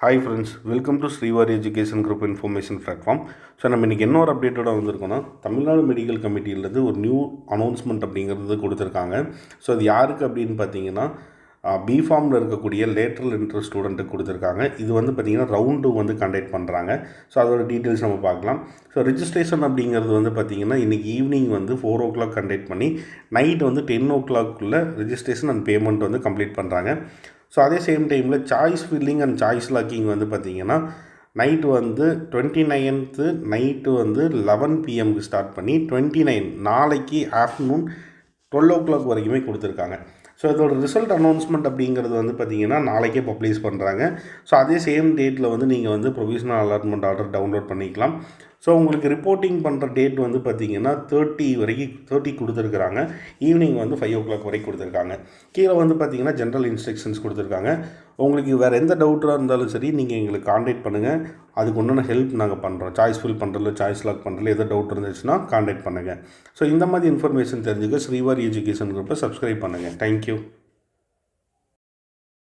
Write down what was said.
Hi friends, welcome to Shree Vari Educational Group Information Platform. So நம்ம இன்னைக்கு என்ன ஒரு அப்டேட்டோட வந்திருக்கோம்னா தமிழ்நாடு மெடிக்கல் கமிட்டியிலேருந்து ஒரு நியூ அனௌன்ஸ்மெண்ட் அப்படிங்கிறது கொடுத்துருக்காங்க. ஸோ அது யாருக்கு அப்படின்னு பார்த்தீங்கன்னா B.Pharmல இருக்கக்கூடிய லேட்ரல் இன்ட்ரெஸ்ட் ஸ்டூடெண்ட்டுக்கு கொடுத்துருக்காங்க. இது வந்து பார்த்திங்கன்னா ரவுண்டு வந்து கண்டக்ட் பண்ணுறாங்க. ஸோ அதோட டீட்டெயில்ஸ் நம்ம பார்க்கலாம். ஸோ ரிஜிஸ்ட்ரேஷன் அப்படிங்கிறது வந்து பார்த்திங்கன்னா இன்றைக்கி ஈவினிங் வந்து 4 o'clock கண்டக்ட் பண்ணி நைட் வந்து 10 o'clock ரிஜிஸ்ட்ரேஷன் அண்ட் பேமெண்ட் வந்து கம்ப்ளீட் பண்ணுறாங்க. ஸோ அதே சேம் டைமில் choice filling and choice locking வந்து பார்த்திங்கன்னா நைட்டு வந்து 29th நைட்டு வந்து 11 PM ஸ்டார்ட் பண்ணி 29 நாளைக்கு ஆஃப்டர்நூன் 12 o'clock வரைக்குமே கொடுத்துருக்காங்க. ஸோ இதோட ரிசல்ட் அனௌன்ஸ்மெண்ட் அப்படிங்கிறது வந்து பார்த்திங்கன்னா நாளைக்கே பப்ளிஷ் பண்ணுறாங்க. ஸோ அதே சேம் டேட்டில் வந்து நீங்கள் வந்து ப்ரொவிஷனல் அலாட்மெண்ட் ஆர்டர் டவுன்லோட் பண்ணிக்கலாம். ஸோ உங்களுக்கு ரிப்போர்ட்டிங் பண்ணுற டேட் வந்து பார்த்திங்கன்னா 30 கொடுத்துருக்குறாங்க. ஈவினிங் வந்து 5 o'clock வரைக்கும் கொடுத்துருக்காங்க. கீழே வந்து பார்த்திங்கன்னா ஜென்ரல் இன்ஸ்ட்ரக்ஷன்ஸ் கொடுத்துருக்காங்க. உங்களுக்கு வேறு எந்த டவுட்டாக இருந்தாலும் சரி நீங்கள் எங்களுக்கு காண்டாக்ட் பண்ணுங்கள். அதுக்கு ஒன்றான ஹெல்ப் நாங்கள் பண்ணுறோம். சாய்ஸ் ஃபில் பண்ணுறதுல சாய்ஸ் லாக் பண்ணுறதுல எதாவது டவுட் இருந்துச்சுன்னா காண்டாக்ட் பண்ணுங்கள். ஸோ இந்த மாதிரி இன்ஃபர்மேஷன் தெரிஞ்சுக்க ஸ்ரீ வாரி எஜுகேஷன் குரூப்பை சப்ஸ்கிரைப் பண்ணுங்கள். தேங்க்யூ.